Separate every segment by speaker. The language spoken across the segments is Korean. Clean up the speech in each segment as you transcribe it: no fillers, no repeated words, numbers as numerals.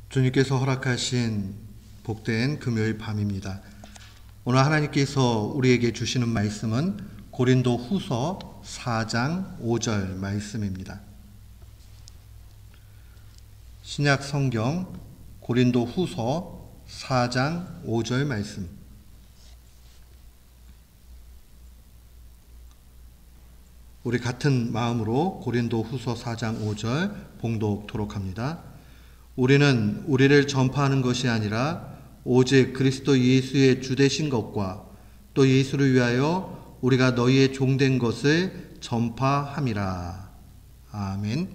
Speaker 1: 주님께서 허락하신 복된 금요일 밤입니다. 오늘 하나님께서 우리에게 주시는 말씀은 고린도 후서 4장 5절 말씀입니다. 신약 성경 고린도 후서 4장 5절 말씀. 우리 같은 마음으로 고린도 후서 4장 5절 봉독토록 합니다. 우리는 우리를 전파하는 것이 아니라 오직 그리스도 예수의 주되신 것과 또 예수를 위하여 우리가 너희의 종된 것을 전파함이라. 아멘.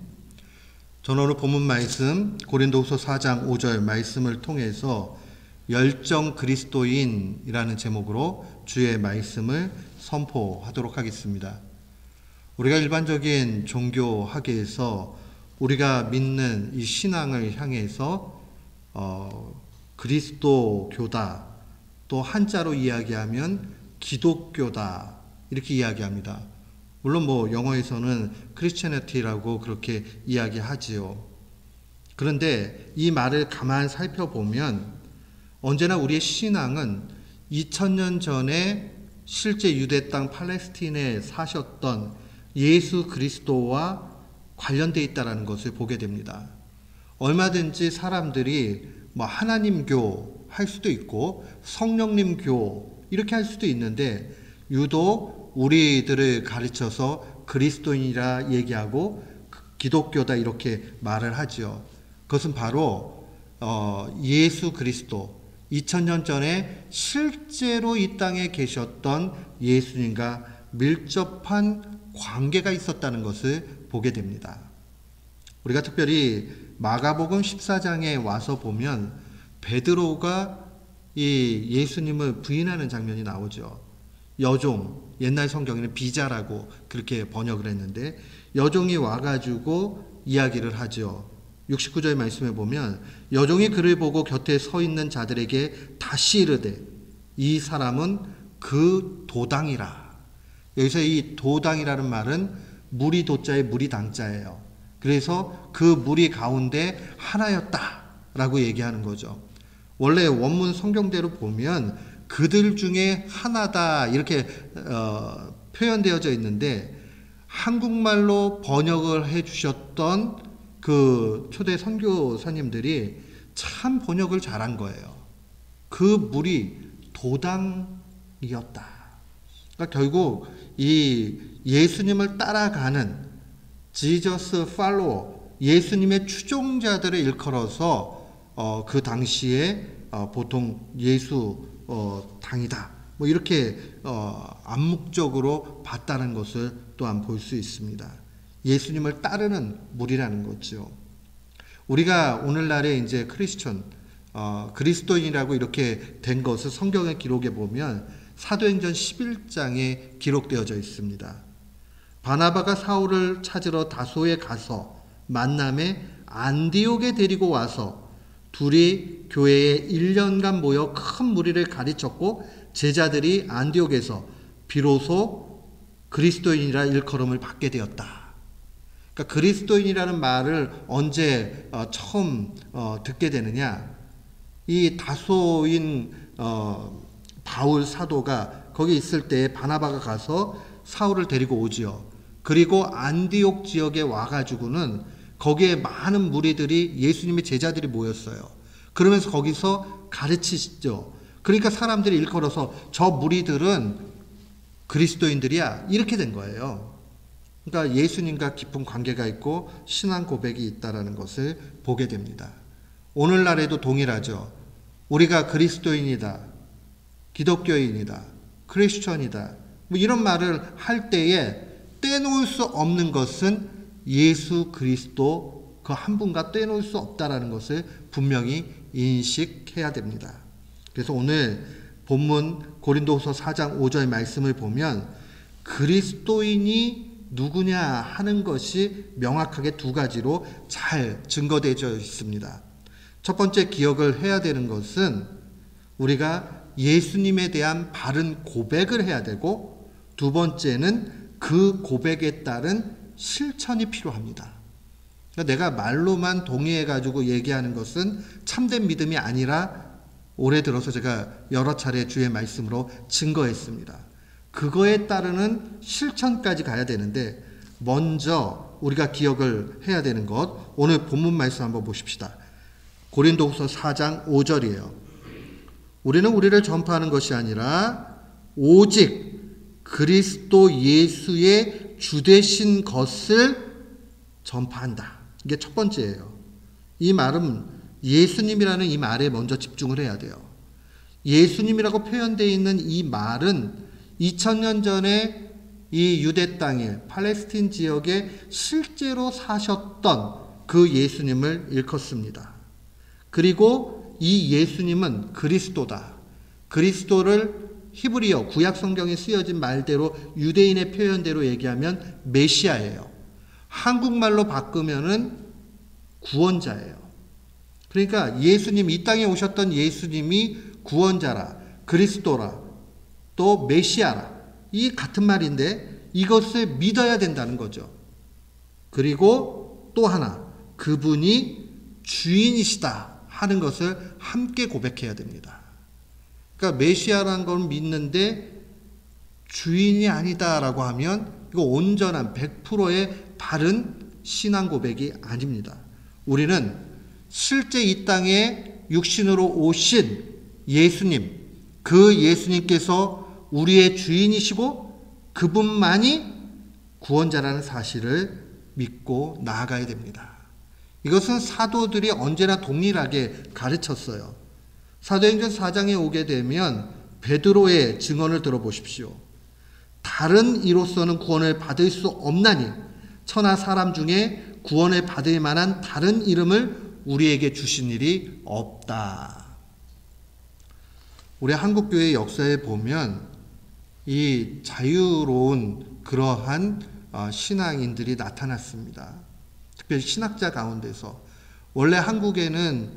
Speaker 1: 저는 오늘 본문 말씀 고린도후서 4장 5절 말씀을 통해서 열정 그리스도인이라는 제목으로 주의 말씀을 선포하도록 하겠습니다. 우리가 일반적인 종교학에서 우리가 믿는 이 신앙을 향해서 그리스도교다, 또 한자로 이야기하면 기독교다 이렇게 이야기합니다. 물론 영어에서는 크리스천리티라고 그렇게 이야기하지요. 그런데 이 말을 가만 살펴보면 언제나 우리의 신앙은 2000년 전에 실제 유대 땅 팔레스틴에 사셨던 예수 그리스도와 관련되어 있다는 것을 보게 됩니다. 얼마든지 사람들이 하나님교 할 수도 있고 성령님교 이렇게 할 수도 있는데 유독 우리들을 가르쳐서 그리스도인이라 얘기하고 기독교다 이렇게 말을 하죠. 그것은 바로 예수 그리스도 2000년 전에 실제로 이 땅에 계셨던 예수님과 밀접한 관계가 있었다는 것을 보게 됩니다. 우리가 특별히 마가복음 14장에 와서 보면 베드로가 이 예수님을 부인하는 장면이 나오죠. 여종, 옛날 성경에는 비자라고 그렇게 번역을 했는데 여종이 와가지고 이야기를 하죠. 69절 말씀에 보면 여종이 그를 보고 곁에 서 있는 자들에게 다시 이르되 이 사람은 그 도당이라. 여기서 이 도당이라는 말은 무리 도자에 무리 당자예요. 그래서 그 무리 가운데 하나였다라고 얘기하는 거죠. 원래 원문 성경대로 보면 그들 중에 하나다 이렇게 표현되어져 있는데 한국말로 번역을 해주셨던 그 초대 선교사님들이 참 번역을 잘한 거예요. 그 무리 도당이었다. 그러니까 결국 이 예수님을 따라가는 지저스 팔로워, 예수님의 추종자들을 일컬어서 그 당시에 보통 예수 당이다 이렇게 암묵적으로 봤다는 것을 또한 볼 수 있습니다. 예수님을 따르는 무리라는 거죠. 우리가 오늘날에 이제 크리스천 그리스도인이라고 이렇게 된 것을 성경의 기록에 보면 사도행전 11장에 기록되어져 있습니다. 바나바가 사울을 찾으러 다소에 가서 만남에 안디옥에 데리고 와서 둘이 교회에 1년간 모여 큰 무리를 가르쳤고 제자들이 안디옥에서 비로소 그리스도인이라 일컬음을 받게 되었다. 그러니까 그리스도인이라는 말을 언제 처음 듣게 되느냐? 이 다소인 바울 사도가 거기 있을 때 바나바가 가서 사울을 데리고 오지요. 그리고 안디옥 지역에 와가지고는 거기에 많은 무리들이 예수님의 제자들이 모였어요. 그러면서 거기서 가르치시죠. 그러니까 사람들이 일컬어서 저 무리들은 그리스도인들이야 이렇게 된 거예요. 그러니까 예수님과 깊은 관계가 있고 신앙 고백이 있다는 것을 보게 됩니다. 오늘날에도 동일하죠. 우리가 그리스도인이다, 기독교인이다, 크리스천이다 이런 말을 할 때에 떼놓을 수 없는 것은 예수 그리스도 그 한 분과 떼놓을 수 없다는 것을 분명히 인식해야 됩니다. 그래서 오늘 본문 고린도후서 4장 5절 말씀을 보면 그리스도인이 누구냐 하는 것이 명확하게 두 가지로 잘 증거되어 있습니다. 첫 번째 기억을 해야 되는 것은 우리가 예수님에 대한 바른 고백을 해야 되고 두 번째는 그 고백에 따른 실천이 필요합니다. 그러니까 내가 말로만 동의해가지고 얘기하는 것은 참된 믿음이 아니라 올해 들어서 제가 여러 차례 주의 말씀으로 증거했습니다. 그거에 따르는 실천까지 가야 되는데 먼저 우리가 기억을 해야 되는 것, 오늘 본문 말씀 한번 보십시다. 고린도후서 4장 5절이에요. 우리는 우리를 전파하는 것이 아니라 오직 그리스도 예수의 주되신 것을 전파한다. 이게 첫 번째예요. 이 말은 예수님이라는 이 말에 먼저 집중을 해야 돼요. 예수님이라고 표현되어 있는 이 말은 2000년 전에 이 유대 땅에 팔레스틴 지역에 실제로 사셨던 그 예수님을 일컫습니다. 그리고 이 예수님은 그리스도다. 그리스도를 히브리어 구약 성경에 쓰여진 말대로 유대인의 표현대로 얘기하면 메시아예요. 한국말로 바꾸면은 구원자예요. 그러니까 예수님, 이 땅에 오셨던 예수님이 구원자라, 그리스도라, 또 메시아라, 이 같은 말인데 이것을 믿어야 된다는 거죠. 그리고 또 하나, 그분이 주인이시다 하는 것을 함께 고백해야 됩니다. 그러니까 메시아라는 걸 믿는데 주인이 아니다라고 하면 이거 온전한 100%의 바른 신앙 고백이 아닙니다. 우리는 실제 이 땅에 육신으로 오신 예수님, 그 예수님께서 우리의 주인이시고 그분만이 구원자라는 사실을 믿고 나아가야 됩니다. 이것은 사도들이 언제나 동일하게 가르쳤어요. 사도행전 4장에 오게 되면 베드로의 증언을 들어보십시오. 다른 이로서는 구원을 받을 수 없나니 천하 사람 중에 구원을 받을 만한 다른 이름을 우리에게 주신 일이 없다. 우리 한국교회 역사에 보면 이 자유로운 그러한 신앙인들이 나타났습니다. 특별히 신학자 가운데서. 원래 한국에는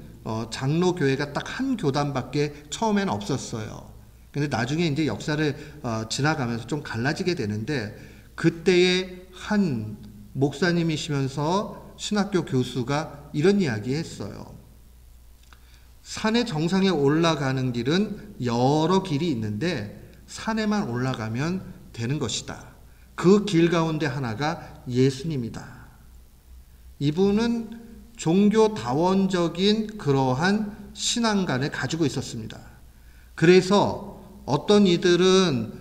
Speaker 1: 장로교회가 딱 한 교단밖에 처음에는 없었어요. 근데 나중에 이제 역사를 지나가면서 좀 갈라지게 되는데 그때의 한 목사님이시면서 신학교 교수가 이런 이야기 했어요. 산의 정상에 올라가는 길은 여러 길이 있는데 산에만 올라가면 되는 것이다. 그 길 가운데 하나가 예수님이다. 이분은 종교다원적인 그러한 신앙관을 가지고 있었습니다. 그래서 어떤 이들은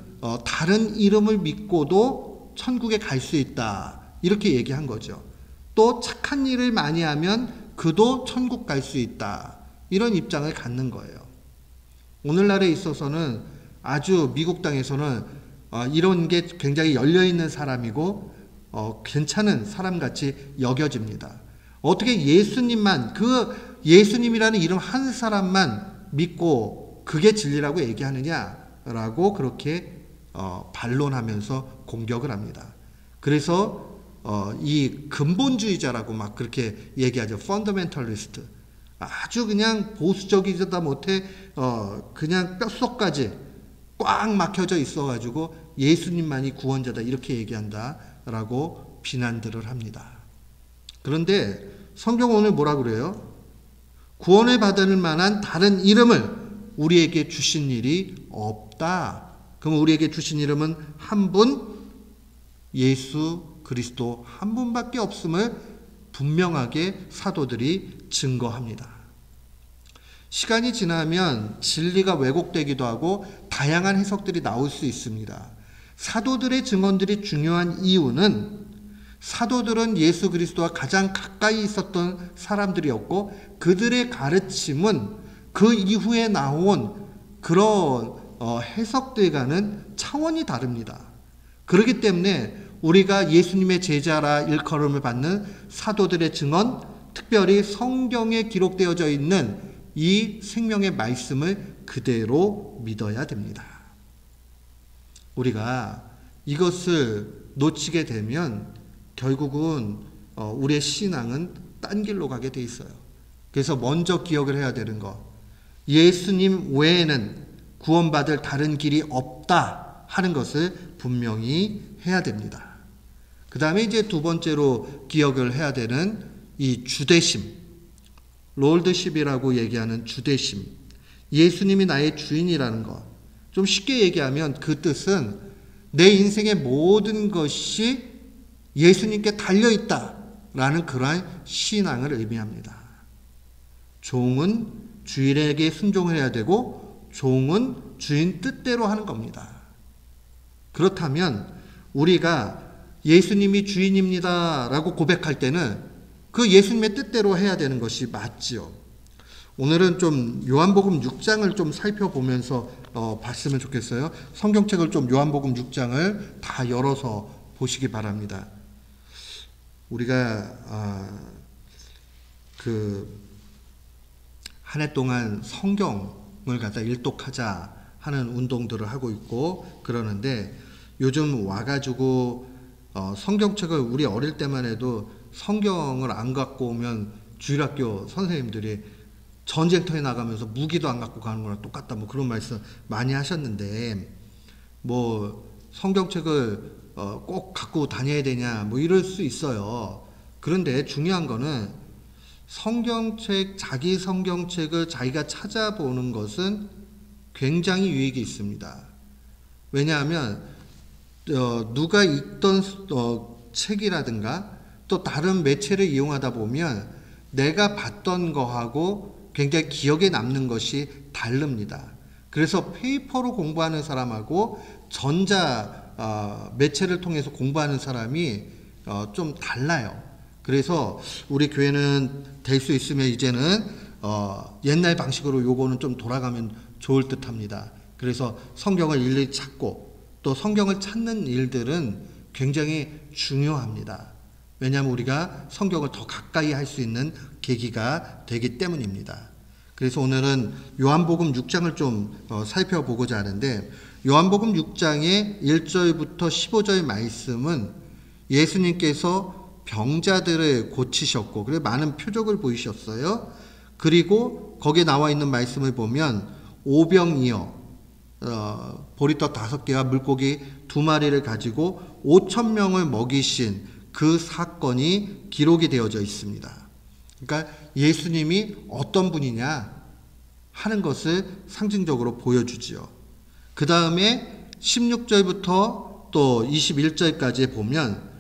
Speaker 1: 다른 이름을 믿고도 천국에 갈 수 있다. 이렇게 얘기한 거죠. 또 착한 일을 많이 하면 그도 천국 갈 수 있다. 이런 입장을 갖는 거예요. 오늘날에 있어서는 아주 미국 땅에서는 이런 게 굉장히 열려있는 사람이고 괜찮은 사람같이 여겨집니다. 어떻게 예수님만, 그 예수님이라는 이름 한 사람만 믿고 그게 진리라고 얘기하느냐라고 그렇게 반론하면서 공격을 합니다. 그래서 이 근본주의자라고 막 그렇게 얘기하죠. 펀더멘털리스트. 아주 그냥 보수적이다 못해 그냥 뼛속까지 꽉 막혀져 있어가지고 예수님만이 구원자다 이렇게 얘기한다라고 비난들을 합니다. 그런데 성경 오늘 뭐라 그래요? 구원을 받을 만한 다른 이름을 우리에게 주신 일이 없다. 그럼 우리에게 주신 이름은 한 분, 예수 그리스도 한 분밖에 없음을 분명하게 사도들이 증거합니다. 시간이 지나면 진리가 왜곡되기도 하고 다양한 해석들이 나올 수 있습니다. 사도들의 증언들이 중요한 이유는 사도들은 예수 그리스도와 가장 가까이 있었던 사람들이었고 그들의 가르침은 그 이후에 나온 그런 해석들과는 차원이 다릅니다. 그렇기 때문에 우리가 예수님의 제자라 일컬음을 받는 사도들의 증언, 특별히 성경에 기록되어져 있는 이 생명의 말씀을 그대로 믿어야 됩니다. 우리가 이것을 놓치게 되면 결국은 우리의 신앙은 딴 길로 가게 돼 있어요. 그래서 먼저 기억을 해야 되는 거, 예수님 외에는 구원받을 다른 길이 없다 하는 것을 분명히 해야 됩니다. 그 다음에 이제 두 번째로 기억을 해야 되는 이 주대심, 롤드십이라고 얘기하는 주대심, 예수님이 나의 주인이라는 것. 좀 쉽게 얘기하면 그 뜻은 내 인생의 모든 것이 예수님께 달려있다라는 그러한 신앙을 의미합니다. 종은 주인에게 순종해야 되고 종은 주인 뜻대로 하는 겁니다. 그렇다면 우리가 예수님이 주인입니다 라고 고백할 때는 그 예수님의 뜻대로 해야 되는 것이 맞지요. 오늘은 좀 요한복음 6장을 좀 살펴보면서 봤으면 좋겠어요. 성경책을 좀 요한복음 6장을 다 열어서 보시기 바랍니다. 우리가 한 해 동안 성경을 갖다 일독하자 하는 운동들을 하고 있고 그러는데 요즘 와가지고 성경책을 우리 어릴 때만 해도 성경을 안 갖고 오면 주일학교 선생님들이 전쟁터에 나가면서 무기도 안 갖고 가는 거랑 똑같다 뭐 그런 말씀 많이 하셨는데 뭐 성경책을 꼭 갖고 다녀야 되냐 뭐 이럴 수 있어요. 그런데 중요한 거는 자기 성경책을 자기가 찾아보는 것은 굉장히 유익이 있습니다. 왜냐하면 누가 읽던 책이라든가 또 다른 매체를 이용하다 보면 내가 봤던 거하고 굉장히 기억에 남는 것이 다릅니다. 그래서 페이퍼로 공부하는 사람하고 전자 매체를 통해서 공부하는 사람이 좀 달라요. 그래서 우리 교회는 될 수 있으면 이제는 옛날 방식으로 요거는 좀 돌아가면 좋을 듯 합니다. 그래서 성경을 일일이 찾고 또 성경을 찾는 일들은 굉장히 중요합니다. 왜냐하면 우리가 성경을 더 가까이 할 수 있는 계기가 되기 때문입니다. 그래서 오늘은 요한복음 6장을 좀 살펴보고자 하는데 요한복음 6장의 1절부터 15절의 말씀은 예수님께서 병자들을 고치셨고 그리고 많은 표적을 보이셨어요. 그리고 거기에 나와 있는 말씀을 보면 오병이어 보리떡 5개와 물고기 2마리를 가지고 5,000명을 먹이신 그 사건이 기록이 되어져 있습니다. 그러니까 예수님이 어떤 분이냐 하는 것을 상징적으로 보여주지요. 그 다음에 16절부터 또 21절까지 보면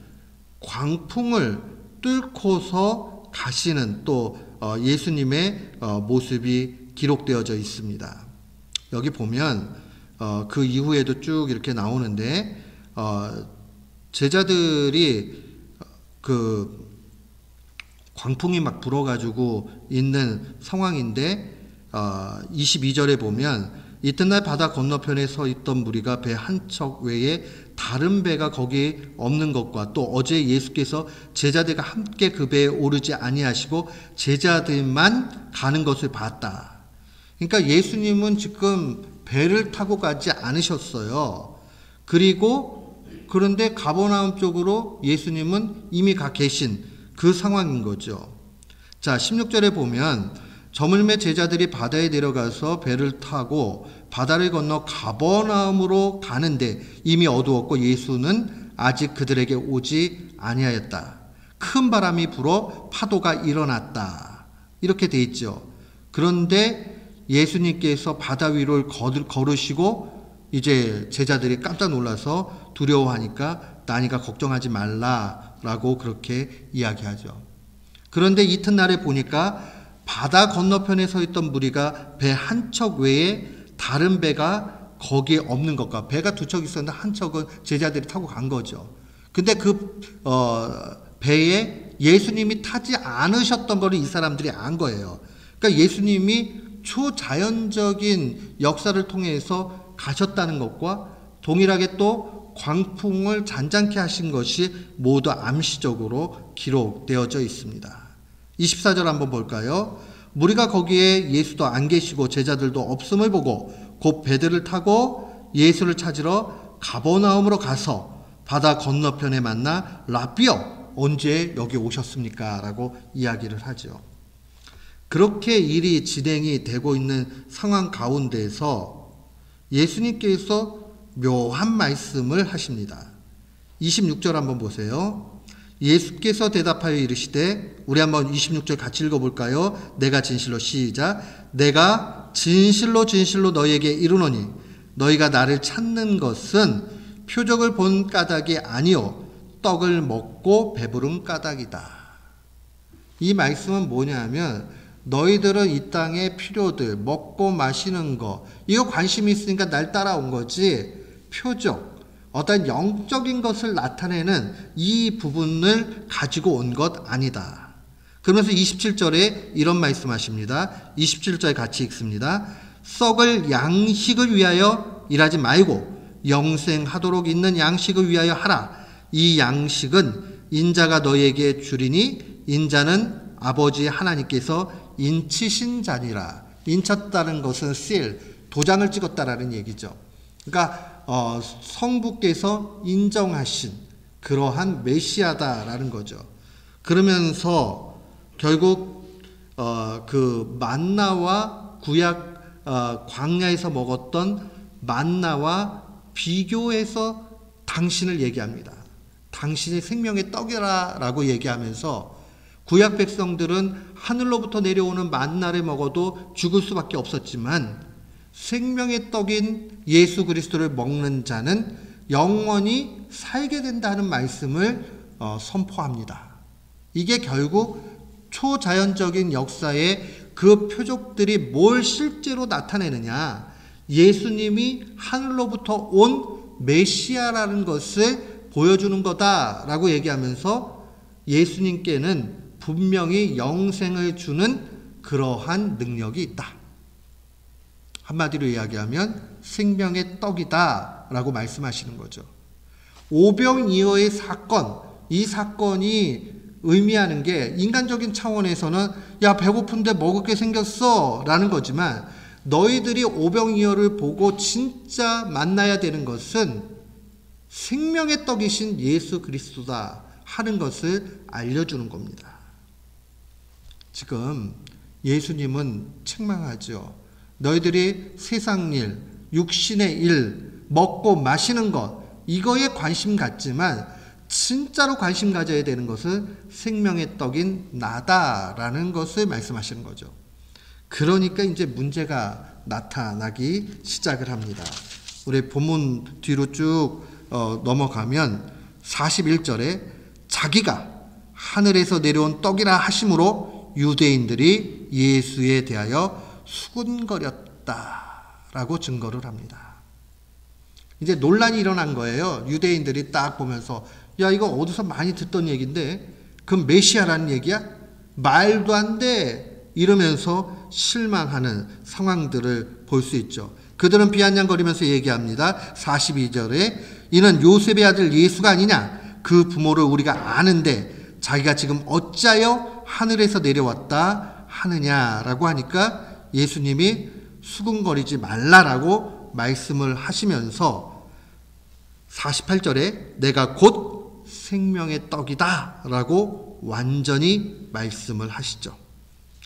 Speaker 1: 광풍을 뚫고서 가시는 또 예수님의 모습이 기록되어져 있습니다. 여기 보면 그 이후에도 쭉 이렇게 나오는데 제자들이 그 광풍이 막 불어가지고 있는 상황인데 22절에 보면 이튿날 바다 건너편에 서 있던 무리가 배 한 척 외에 다른 배가 거기 없는 것과 또 어제 예수께서 제자들과 함께 그 배에 오르지 아니하시고 제자들만 가는 것을 봤다. 그러니까 예수님은 지금 배를 타고 가지 않으셨어요. 그런데 가버나움 쪽으로 예수님은 이미 가 계신 그 상황인 거죠. 자, 16절에 보면 저물매 제자들이 바다에 내려가서 배를 타고 바다를 건너 가버나움으로 가는데 이미 어두웠고 예수는 아직 그들에게 오지 아니하였다. 큰 바람이 불어 파도가 일어났다. 이렇게 돼 있죠. 그런데 예수님께서 바다 위를 걸으시고 이제 제자들이 깜짝 놀라서 두려워하니까 나니가 걱정하지 말라라고 그렇게 이야기하죠. 그런데 이튿날에 보니까 바다 건너편에 서 있던 무리가 배 한 척 외에 다른 배가 거기에 없는 것과 배가 2척 있었는데 한 척은 제자들이 타고 간 거죠. 근데 그 배에 예수님이 타지 않으셨던 거를 이 사람들이 안 거예요. 그러니까 예수님이 초자연적인 역사를 통해서 가셨다는 것과 동일하게 또 광풍을 잔잔케 하신 것이 모두 암시적으로 기록되어져 있습니다. 24절 한번 볼까요? 무리가 거기에 예수도 안 계시고 제자들도 없음을 보고 곧 배들을 타고 예수를 찾으러 가버나움으로 가서 바다 건너편에 만나 라삐여 언제 여기 오셨습니까? 라고 이야기를 하죠. 그렇게 일이 진행이 되고 있는 상황 가운데서 예수님께서 묘한 말씀을 하십니다. 26절 한번 보세요. 예수께서 대답하여 이르시되, 우리 한번 26절 같이 읽어볼까요? 내가 진실로, 시작. 내가 진실로 진실로 너희에게 이르노니 너희가 나를 찾는 것은 표적을 본 까닭이 아니요 떡을 먹고 배부른 까닭이다. 이 말씀은 뭐냐면, 너희들은 이 땅의 필요들, 먹고 마시는 거, 이거 관심이 있으니까 날 따라온 거지, 표적, 어떤 영적인 것을 나타내는 이 부분을 가지고 온 것 아니다. 그러면서 27절에 이런 말씀하십니다. 27절 같이 읽습니다. 썩을 양식을 위하여 일하지 말고 영생하도록 있는 양식을 위하여 하라. 이 양식은 인자가 너희에게 주리니 인자는 아버지 하나님께서 인치신 자니라. 인쳤다는 것은 seal, 도장을 찍었다라는 얘기죠. 그러니까 성부께서 인정하신 그러한 메시아다라는 거죠. 그러면서 결국 그 만나와 구약 광야에서 먹었던 만나와 비교해서 당신을 얘기합니다. 당신이 생명의 떡이라 라고 얘기하면서, 구약 백성들은 하늘로부터 내려오는 만나를 먹어도 죽을 수밖에 없었지만 생명의 떡인 예수 그리스도를 먹는 자는 영원히 살게 된다는 말씀을 선포합니다. 이게 결국 초자연적인 역사의 그 표적들이 뭘 실제로 나타내느냐, 예수님이 하늘로부터 온 메시아라는 것을 보여주는 거다라고 얘기하면서, 예수님께는 분명히 영생을 주는 그러한 능력이 있다. 한마디로 이야기하면 생명의 떡이다 라고 말씀하시는 거죠. 오병이어의 사건, 이 사건이 의미하는 게 인간적인 차원에서는 야 배고픈데 먹을 게 생겼어 라는 거지만, 너희들이 오병이어를 보고 진짜 만나야 되는 것은 생명의 떡이신 예수 그리스도다 하는 것을 알려주는 겁니다. 지금 예수님은 책망하죠. 너희들이 세상 일, 육신의 일, 먹고 마시는 것, 이거에 관심 갖지만 진짜로 관심 가져야 되는 것은 생명의 떡인 나다라는 것을 말씀하시는 거죠. 그러니까 이제 문제가 나타나기 시작을 합니다. 우리 본문 뒤로 쭉 넘어가면 41절에 자기가 하늘에서 내려온 떡이라 하심으로 유대인들이 예수에 대하여 수군거렸다라고 증거를 합니다. 이제 논란이 일어난 거예요. 유대인들이 딱 보면서 야 이거 어디서 많이 듣던 얘기인데 그 메시아라는 얘기야? 말도 안 돼! 이러면서 실망하는 상황들을 볼 수 있죠. 그들은 비아냥거리면서 얘기합니다. 42절에 이는 요셉의 아들 예수가 아니냐? 그 부모를 우리가 아는데 자기가 지금 어찌하여 하늘에서 내려왔다 하느냐라고 하니까 예수님이 수군거리지 말라라고 말씀을 하시면서 48절에 내가 곧 생명의 떡이다 라고 완전히 말씀을 하시죠.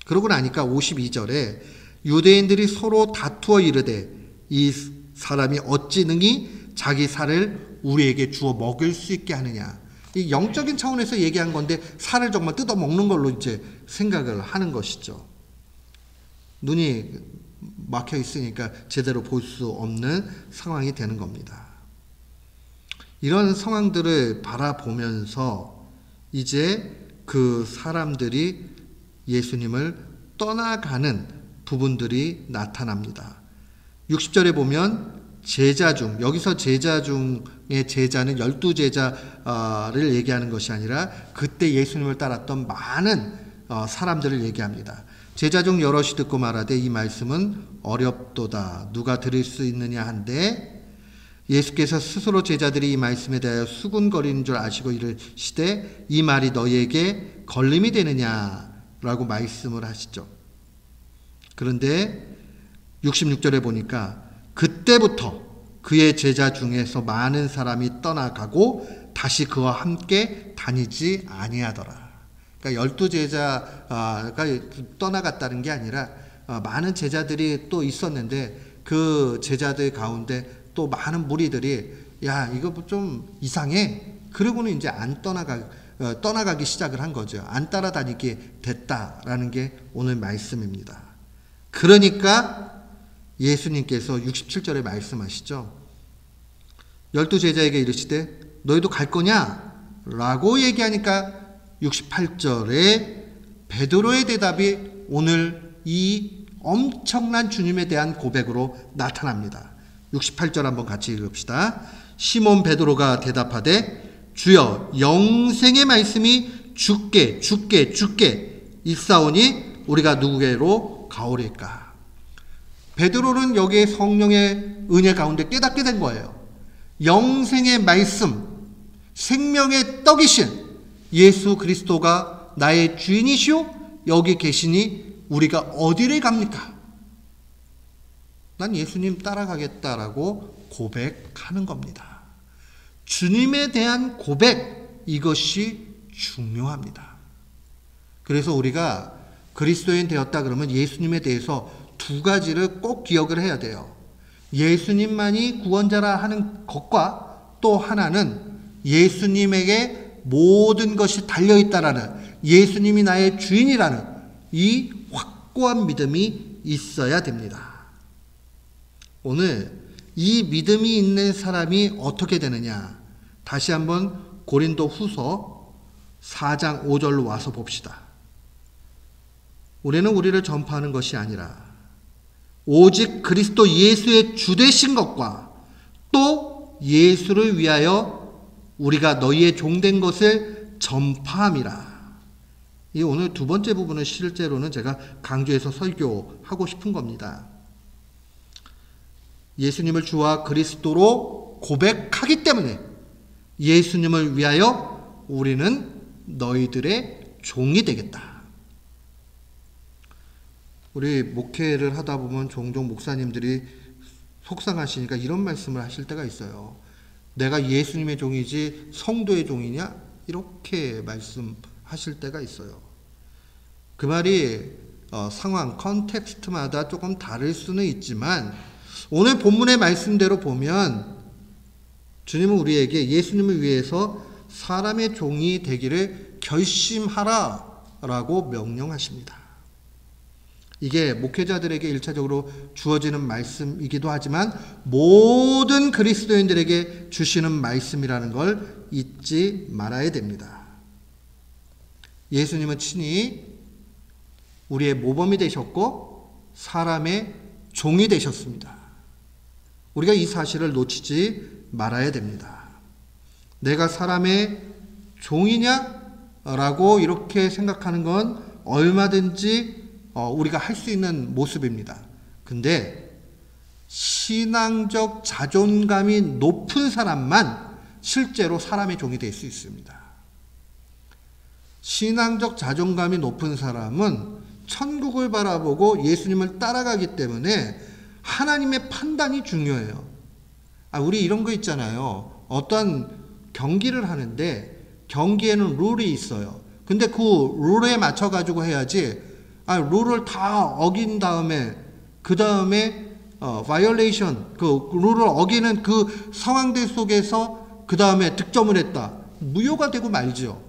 Speaker 1: 그러고 나니까 52절에 유대인들이 서로 다투어 이르되 이 사람이 어찌 능히 자기 살을 우리에게 주어 먹을 수 있게 하느냐. 이 영적인 차원에서 얘기한 건데 살을 정말 뜯어 먹는 걸로 이제 생각을 하는 것이죠. 눈이 막혀 있으니까 제대로 볼 수 없는 상황이 되는 겁니다. 이런 상황들을 바라보면서 이제 그 사람들이 예수님을 떠나가는 부분들이 나타납니다. 60절에 보면 제자 중, 여기서 제자 중의 제자는 12제자를 얘기하는 것이 아니라 그때 예수님을 따랐던 많은 사람들을 얘기합니다. 제자 중 여럿이 듣고 말하되 이 말씀은 어렵도다 누가 들을 수 있느냐 한데 예수께서 스스로 제자들이 이 말씀에 대하여 수군거리는 줄 아시고 이르시되 이 말이 너희에게 걸림이 되느냐라고 말씀을 하시죠. 그런데 66절에 보니까 그때부터 그의 제자 중에서 많은 사람이 떠나가고 다시 그와 함께 다니지 아니하더라. 그러니까 12제자가 떠나갔다는 게 아니라 많은 제자들이 또 있었는데 그 제자들 가운데 또 많은 무리들이 야 이거 좀 이상해. 그러고는 이제 안 떠나가 떠나가기 시작을 한 거죠. 안 따라다니게 됐다라는 게 오늘 말씀입니다. 그러니까 예수님께서 67절에 말씀하시죠. 12제자에게 이르시되 너희도 갈 거냐? 라고 얘기하니까 68절에 베드로의 대답이 오늘 이 엄청난 주님에 대한 고백으로 나타납니다. 68절 한번 같이 읽읍시다. 시몬 베드로가 대답하되 주여 영생의 말씀이 주께 있사오니 우리가 누구에게로 가오리까? 베드로는 여기에 성령의 은혜 가운데 깨닫게 된 거예요. 영생의 말씀, 생명의 떡이신 예수 그리스도가 나의 주인이시오? 여기 계시니 우리가 어디를 갑니까? 난 예수님 따라가겠다라고 고백하는 겁니다. 주님에 대한 고백, 이것이 중요합니다. 그래서 우리가 그리스도인 되었다 그러면 예수님에 대해서 두 가지를 꼭 기억을 해야 돼요. 예수님만이 구원자라 하는 것과 또 하나는 예수님에게 모든 것이 달려있다라는, 예수님이 나의 주인이라는 이 확고한 믿음이 있어야 됩니다. 오늘 이 믿음이 있는 사람이 어떻게 되느냐? 다시 한번 고린도 후서 4장 5절로 와서 봅시다. 우리는 우리를 전파하는 것이 아니라 오직 그리스도 예수의 주되신 것과 또 예수를 위하여 우리가 너희의 종된 것을 전파함이라. 이 오늘 두 번째 부분은 실제로는 제가 강조해서 설교하고 싶은 겁니다. 예수님을 주와 그리스도로 고백하기 때문에 예수님을 위하여 우리는 너희들의 종이 되겠다. 우리 목회를 하다 보면 종종 목사님들이 속상하시니까 이런 말씀을 하실 때가 있어요. 내가 예수님의 종이지 성도의 종이냐? 이렇게 말씀하실 때가 있어요. 그 말이 상황, 컨텍스트마다 조금 다를 수는 있지만 오늘 본문의 말씀대로 보면 주님은 우리에게 예수님을 위해서 사람의 종이 되기를 결심하라 라고 명령하십니다. 이게 목회자들에게 일차적으로 주어지는 말씀이기도 하지만 모든 그리스도인들에게 주시는 말씀이라는 걸 잊지 말아야 됩니다. 예수님은 친히 우리의 모범이 되셨고 사람의 종이 되셨습니다. 우리가 이 사실을 놓치지 말아야 됩니다. 내가 사람의 종이냐? 라고 이렇게 생각하는 건 얼마든지 우리가 할 수 있는 모습입니다. 근데 신앙적 자존감이 높은 사람만 실제로 사람의 종이 될 수 있습니다. 신앙적 자존감이 높은 사람은 천국을 바라보고 예수님을 따라가기 때문에 하나님의 판단이 중요해요. 우리 이런 거 있잖아요. 어떤 경기를 하는데 경기에는 룰이 있어요. 근데 그 룰에 맞춰가지고 해야지 룰을 다 어긴 다음에 그 다음에 violation, 그 룰을 어기는 그 상황들 속에서 그 다음에 득점을 했다. 무효가 되고 말죠.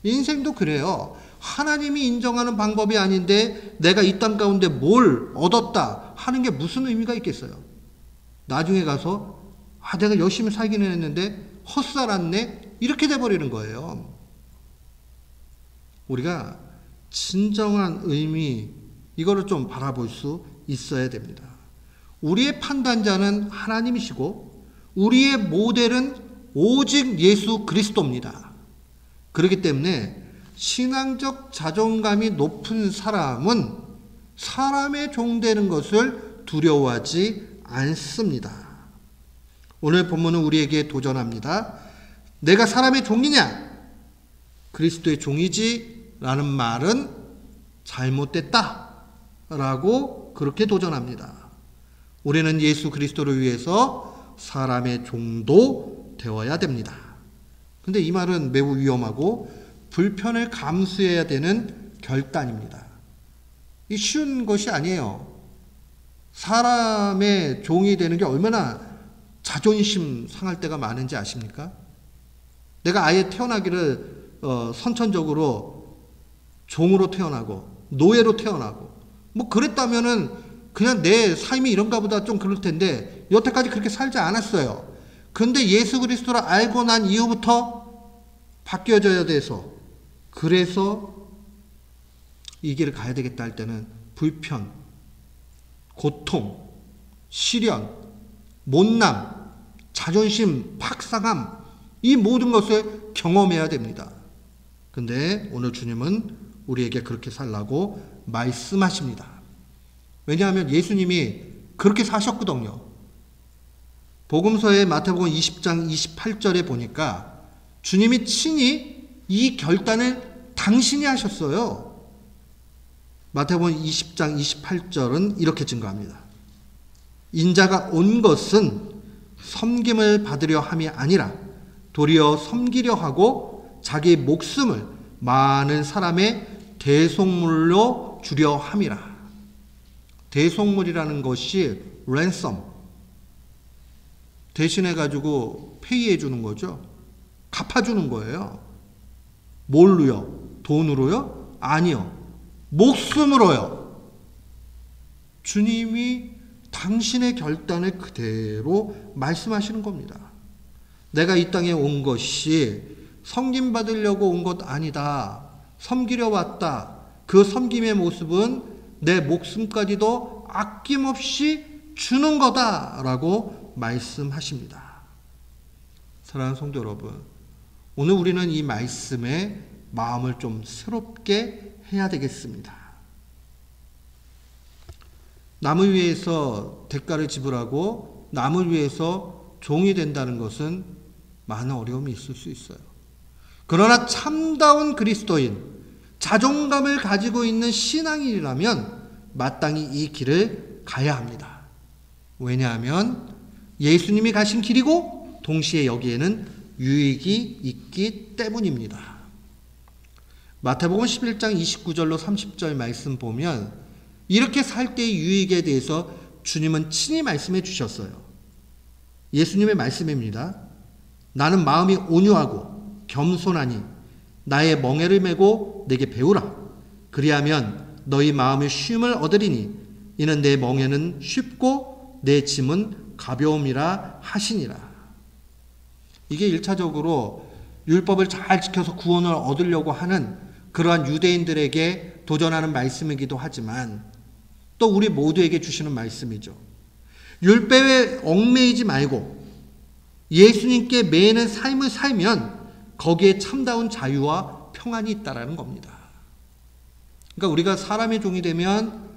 Speaker 1: 인생도 그래요. 하나님이 인정하는 방법이 아닌데 내가 이 땅 가운데 뭘 얻었다 하는 게 무슨 의미가 있겠어요. 나중에 가서 내가 열심히 살기는 했는데 헛살았네 이렇게 돼버리는 거예요. 우리가 진정한 의미, 이거를 좀 바라볼 수 있어야 됩니다. 우리의 판단자는 하나님이시고 우리의 모델은 오직 예수 그리스도입니다. 그렇기 때문에 신앙적 자존감이 높은 사람은 사람의 종 되는 것을 두려워하지 않습니다. 오늘 본문은 우리에게 도전합니다. 내가 사람의 종이냐? 그리스도의 종이지 라는 말은 잘못됐다 라고 그렇게 도전합니다. 우리는 예수 그리스도를 위해서 사람의 종도 되어야 됩니다. 근데 이 말은 매우 위험하고 불편을 감수해야 되는 결단입니다. 이 쉬운 것이 아니에요. 사람의 종이 되는 게 얼마나 자존심 상할 때가 많은지 아십니까? 내가 아예 태어나기를 선천적으로 종으로 태어나고 노예로 태어나고 뭐 그랬다면은 그냥 내 삶이 이런가 보다 좀 그럴 텐데 여태까지 그렇게 살지 않았어요. 근데 예수 그리스도를 알고 난 이후부터 바뀌어져야 돼서, 그래서 이 길을 가야 되겠다 할 때는 불편, 고통, 시련, 못남, 자존심, 박상함, 이 모든 것을 경험해야 됩니다. 근데 오늘 주님은 우리에게 그렇게 살라고 말씀하십니다. 왜냐하면 예수님이 그렇게 사셨거든요. 복음서의 마태복음 20장 28절에 보니까 주님이 친히 이 결단을 당신이 하셨어요. 마태복음 20장 28절은 이렇게 증거합니다. 인자가 온 것은 섬김을 받으려 함이 아니라 도리어 섬기려 하고 자기 목숨을 많은 사람의 대속물로 주려 함이라. 대속물이라는 것이 랜섬, 대신해 가지고 페이해 주는 거죠. 갚아주는 거예요. 뭘로요? 돈으로요? 아니요. 목숨으로요. 주님이 당신의 결단을 그대로 말씀하시는 겁니다. 내가 이 땅에 온 것이 섬김받으려고 온 것 아니다. 섬기려 왔다. 그 섬김의 모습은 내 목숨까지도 아낌없이 주는 거다라고 말씀하십니다. 사랑하는 성도 여러분, 오늘 우리는 이 말씀에 마음을 좀 새롭게 해야 되겠습니다. 남을 위해서 대가를 지불하고 남을 위해서 종이 된다는 것은 많은 어려움이 있을 수 있어요. 그러나 참다운 그리스도인, 자존감을 가지고 있는 신앙인이라면 마땅히 이 길을 가야 합니다. 왜냐하면 예수님이 가신 길이고 동시에 여기에는 유익이 있기 때문입니다. 마태복음 11장 29절로 30절 말씀 보면 이렇게 살 때의 유익에 대해서 주님은 친히 말씀해 주셨어요. 예수님의 말씀입니다. 나는 마음이 온유하고 겸손하니 나의 멍에를 메고 내게 배우라. 그리하면 너희 마음의 쉼을 얻으리니 이는 내 멍에는 쉽고 내 짐은 가벼움이라 하시니라. 이게 1차적으로 율법을 잘 지켜서 구원을 얻으려고 하는 그러한 유대인들에게 도전하는 말씀이기도 하지만 또 우리 모두에게 주시는 말씀이죠. 율법에 얽매이지 말고 예수님께 매이는 삶을 살면 거기에 참다운 자유와 평안이 있다라는 겁니다. 그러니까 우리가 사람의 종이 되면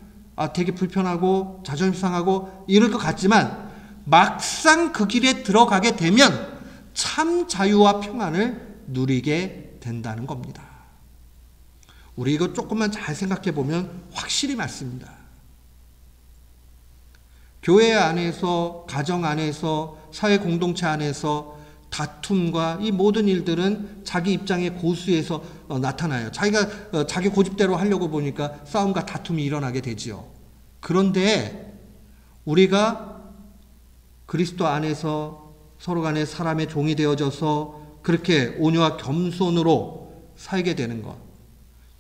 Speaker 1: 되게 불편하고 자존심 상하고 이럴 것 같지만 막상 그 길에 들어가게 되면 참 자유와 평안을 누리게 된다는 겁니다. 우리 이거 조금만 잘 생각해 보면 확실히 맞습니다. 교회 안에서, 가정 안에서, 사회 공동체 안에서 다툼과 이 모든 일들은 자기 입장의 고수에서 나타나요. 자기가 자기 고집대로 하려고 보니까 싸움과 다툼이 일어나게 되지요. 그런데 우리가 그리스도 안에서 서로 간에 사람의 종이 되어져서 그렇게 온유와 겸손으로 살게 되는 것,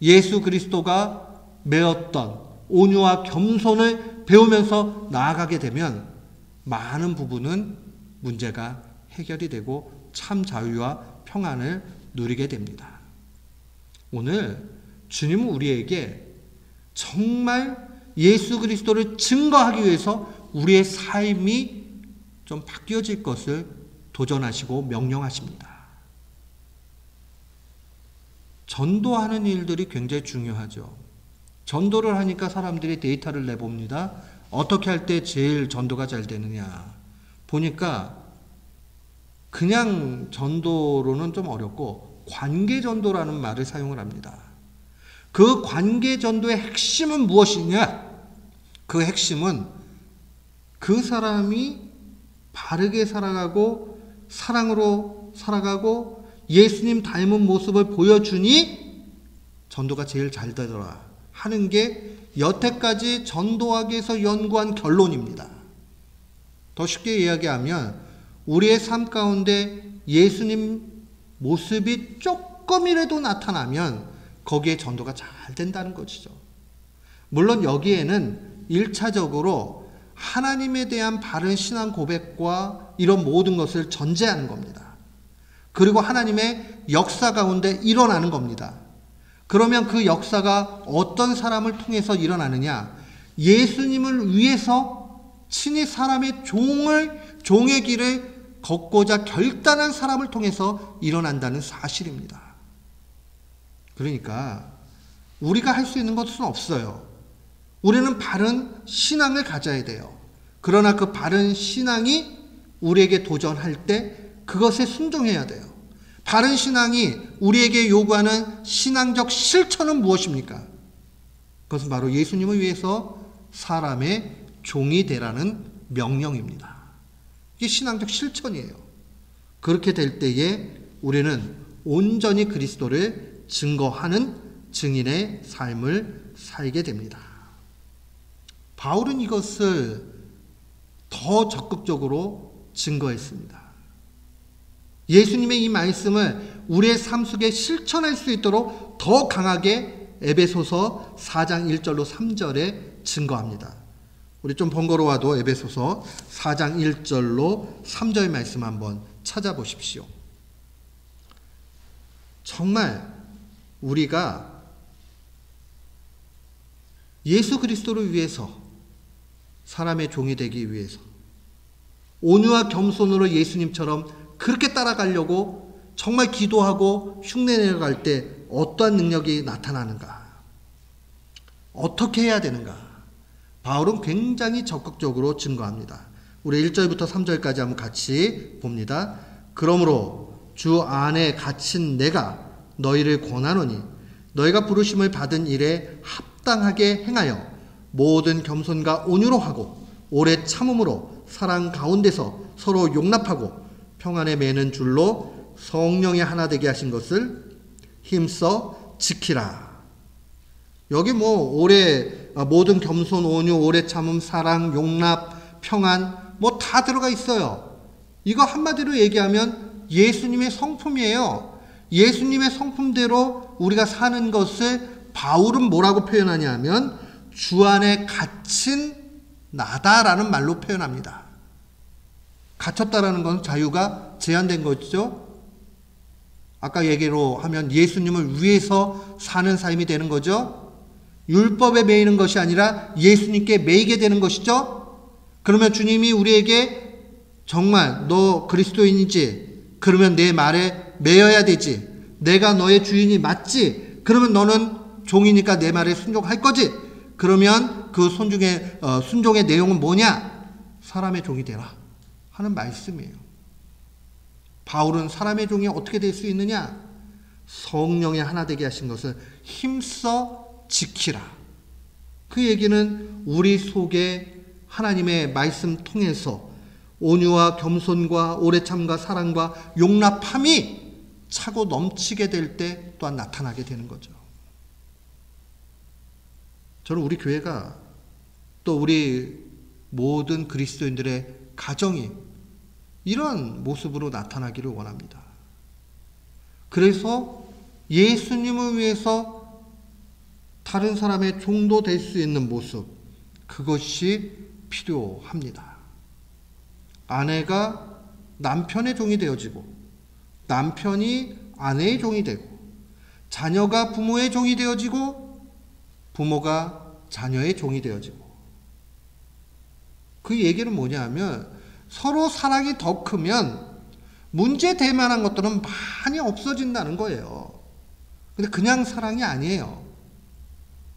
Speaker 1: 예수 그리스도가 메었던 온유와 겸손을 배우면서 나아가게 되면 많은 부분은 문제가 해결이 되고 참 자유와 평안을 누리게 됩니다. 오늘 주님은 우리에게 정말 예수 그리스도를 증거하기 위해서 우리의 삶이 좀 바뀌어질 것을 도전하시고 명령하십니다. 전도하는 일들이 굉장히 중요하죠. 전도를 하니까 사람들이 데이터를 내봅니다. 어떻게 할 때 제일 전도가 잘 되느냐 보니까 그냥 전도로는 좀 어렵고 관계 전도라는 말을 사용을 합니다. 그 관계 전도의 핵심은 무엇이냐? 그 핵심은 그 사람이 바르게 살아가고 사랑으로 살아가고 예수님 닮은 모습을 보여주니 전도가 제일 잘 되더라 하는 게 여태까지 전도학에서 연구한 결론입니다. 더 쉽게 이야기하면 우리의 삶 가운데 예수님 모습이 조금이라도 나타나면 거기에 전도가 잘 된다는 것이죠. 물론 여기에는 1차적으로 하나님에 대한 바른 신앙 고백과 이런 모든 것을 전제하는 겁니다. 그리고 하나님의 역사 가운데 일어나는 겁니다. 그러면 그 역사가 어떤 사람을 통해서 일어나느냐? 예수님을 위해서 친히 사람의 종의 길을 걷고자 결단한 사람을 통해서 일어난다는 사실입니다. 그러니까 우리가 할 수 있는 것은 없어요. 우리는 바른 신앙을 가져야 돼요. 그러나 그 바른 신앙이 우리에게 도전할 때 그것에 순종해야 돼요. 바른 신앙이 우리에게 요구하는 신앙적 실천은 무엇입니까? 그것은 바로 예수님을 위해서 사람의 종이 되라는 명령입니다. 이게 신앙적 실천이에요. 그렇게 될 때에 우리는 온전히 그리스도를 증거하는 증인의 삶을 살게 됩니다. 바울은 이것을 더 적극적으로 증거했습니다. 예수님의 이 말씀을 우리의 삶 속에 실천할 수 있도록 더 강하게 에베소서 4장 1절로 3절에 증거합니다. 우리 좀 번거로워도 에베소서 4장 1절로 3절 말씀 한번 찾아보십시오. 정말 우리가 예수 그리스도를 위해서 사람의 종이 되기 위해서 온유와 겸손으로 예수님처럼 그렇게 따라가려고 정말 기도하고 흉내내려갈 때 어떠한 능력이 나타나는가? 어떻게 해야 되는가? 바울은 굉장히 적극적으로 증거합니다. 우리 1절부터 3절까지 한번 같이 봅니다. 그러므로 주 안에 갇힌 내가 너희를 권하노니 너희가 부르심을 받은 일에 합당하게 행하여 모든 겸손과 온유로 하고 오래 참음으로 사랑 가운데서 서로 용납하고 평안에 매는 줄로 성령의 하나 되게 하신 것을 힘써 지키라. 여기 모든 겸손, 온유, 오래 참음, 사랑, 용납, 평안 다 들어가 있어요. 이거 한마디로 얘기하면 예수님의 성품이에요. 예수님의 성품대로 우리가 사는 것을 바울은 뭐라고 표현하냐면 주 안에 갇힌 나다라는 말로 표현합니다. 갇혔다라는 건 자유가 제한된 거죠. 아까 얘기로 하면 예수님을 위해서 사는 삶이 되는 거죠. 율법에 매이는 것이 아니라 예수님께 매이게 되는 것이죠. 그러면 주님이 우리에게 정말 너 그리스도인이지? 그러면 내 말에 매여야 되지. 내가 너의 주인이 맞지? 그러면 너는 종이니까 내 말에 순종할 거지? 그러면 그 순종의 내용은 뭐냐? 사람의 종이 되라 하는 말씀이에요. 바울은 사람의 종이 어떻게 될 수 있느냐? 성령의 하나 되게 하신 것을 힘써 지키라. 그 얘기는 우리 속에 하나님의 말씀 통해서 온유와 겸손과 오래참과 사랑과 용납함이 차고 넘치게 될 때 또한 나타나게 되는 거죠. 저는 우리 교회가 또 우리 모든 그리스도인들의 가정이 이런 모습으로 나타나기를 원합니다. 그래서 예수님을 위해서 다른 사람의 종도 될 수 있는 모습, 그것이 필요합니다. 아내가 남편의 종이 되어지고 남편이 아내의 종이 되고 자녀가 부모의 종이 되어지고 부모가 자녀의 종이 되어지고 그 얘기는 뭐냐 하면 서로 사랑이 더 크면 문제될 만한 것들은 많이 없어진다는 거예요. 근데 그냥 사랑이 아니에요.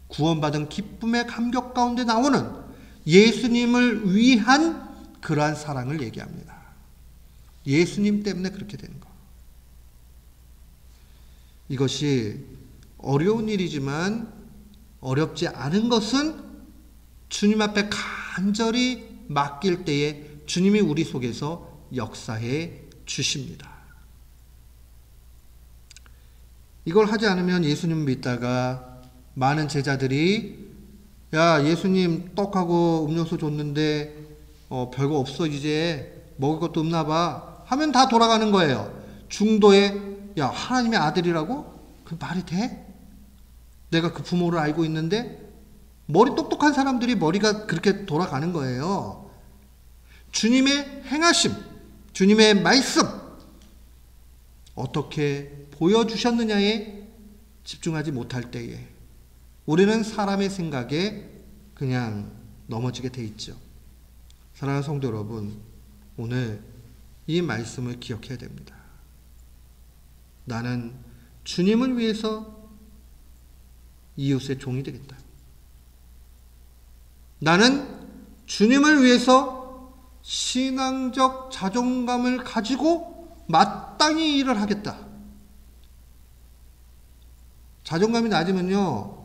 Speaker 1: 구원받은 기쁨의 감격 가운데 나오는 예수님을 위한 그러한 사랑을 얘기합니다. 예수님 때문에 그렇게 되는 거. 이것이 어려운 일이지만 어렵지 않은 것은 주님 앞에 간절히 맡길 때에 주님이 우리 속에서 역사해 주십니다. 이걸 하지 않으면 예수님 믿다가 많은 제자들이 야 예수님 떡하고 음료수 줬는데 별거 없어 이제 먹을 것도 없나 봐 하면 다 돌아가는 거예요. 중도에 야, 하나님의 아들이라고? 그 말이 돼? 내가 그 부모를 알고 있는데? 머리 똑똑한 사람들이 머리가 그렇게 돌아가는 거예요. 주님의 행하심, 주님의 말씀, 어떻게 보여주셨느냐에 집중하지 못할 때에 우리는 사람의 생각에 그냥 넘어지게 돼 있죠. 사랑하는 성도 여러분, 오늘 이 말씀을 기억해야 됩니다. 나는 주님을 위해서 이웃의 종이 되겠다. 나는 주님을 위해서 신앙적 자존감을 가지고 마땅히 일을 하겠다. 자존감이 낮으면요,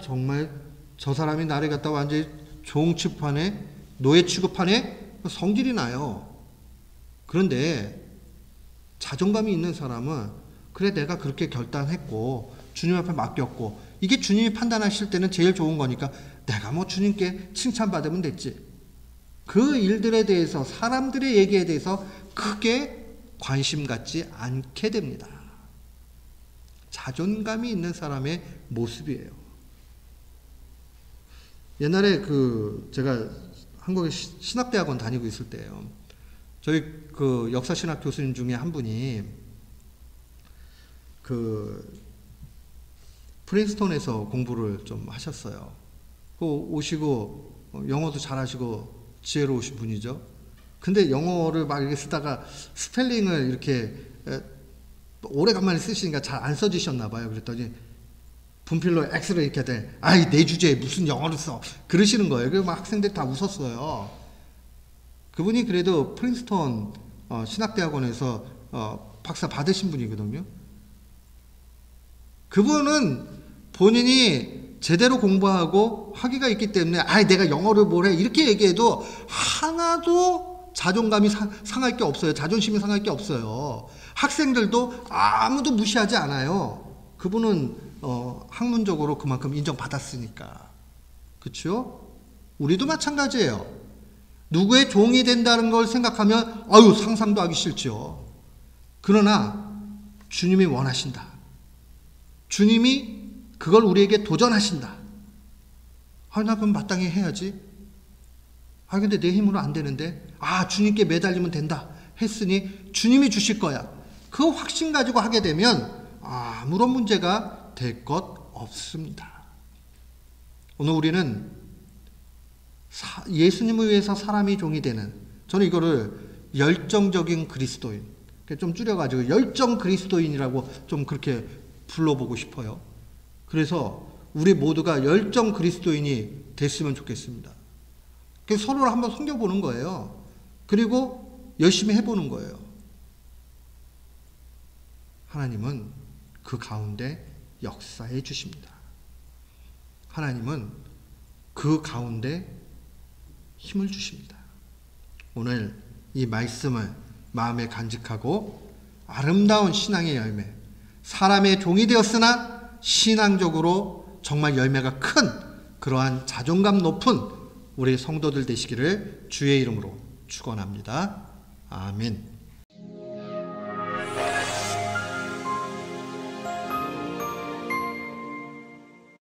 Speaker 1: 정말 저 사람이 나를 갖다 완전히 종 취급하네, 노예 취급하네, 성질이 나요. 그런데 자존감이 있는 사람은 그래, 내가 그렇게 결단했고 주님 앞에 맡겼고 이게 주님이 판단하실 때는 제일 좋은 거니까 내가 뭐 주님께 칭찬받으면 됐지. 그 일들에 대해서, 사람들의 얘기에 대해서 크게 관심 갖지 않게 됩니다. 자존감이 있는 사람의 모습이에요. 옛날에 제가 한국의 신학대학원 다니고 있을 때요, 저희 역사신학 교수님 중에 한 분이 프린스턴에서 공부를 좀 하셨어요. 오시고 영어도 잘하시고 지혜로우신 분이죠. 근데 영어를 막 이렇게 쓰다가 스펠링을 이렇게 오래간만에 쓰시니까 잘 안 써지셨나 봐요. 그랬더니 분필로 X를 이렇게 돼. 내 주제에 무슨 영어를 써. 그러시는 거예요. 그래서 막 학생들이 다 웃었어요. 그분이 그래도 프린스턴 신학대학원에서 박사 받으신 분이거든요. 그분은 본인이 제대로 공부하고 학위가 있기 때문에 내가 영어를 뭘 해 이렇게 얘기해도 하나도 자존감이 상할 게 없어요. 자존심이 상할 게 없어요. 학생들도 아무도 무시하지 않아요. 그분은 학문적으로 그만큼 인정받았으니까. 그렇죠? 우리도 마찬가지예요. 누구의 종이 된다는 걸 생각하면 상상도 하기 싫죠. 그러나 주님이 원하신다. 주님이 그걸 우리에게 도전하신다. 나 그럼 마땅히 해야지. 근데 내 힘으로 안 되는데. 주님께 매달리면 된다. 했으니 주님이 주실 거야. 그 확신 가지고 하게 되면 아무런 문제가 될 것 없습니다. 오늘 우리는 예수님을 위해서 사람이 종이 되는, 저는 이거를 열정적인 그리스도인, 좀 줄여가지고 열정 그리스도인이라고 좀 그렇게 불러보고 싶어요. 그래서 우리 모두가 열정 그리스도인이 됐으면 좋겠습니다. 서로를 한번 섬겨보는 거예요. 그리고 열심히 해보는 거예요. 하나님은 그 가운데 역사해 주십니다. 하나님은 그 가운데 힘을 주십니다. 오늘 이 말씀을 마음에 간직하고 아름다운 신앙의 열매, 사람의 종이 되었으나 신앙적으로 정말 열매가 큰 그러한 자존감 높은 우리 성도들 되시기를 주의 이름으로 축원합니다. 아멘.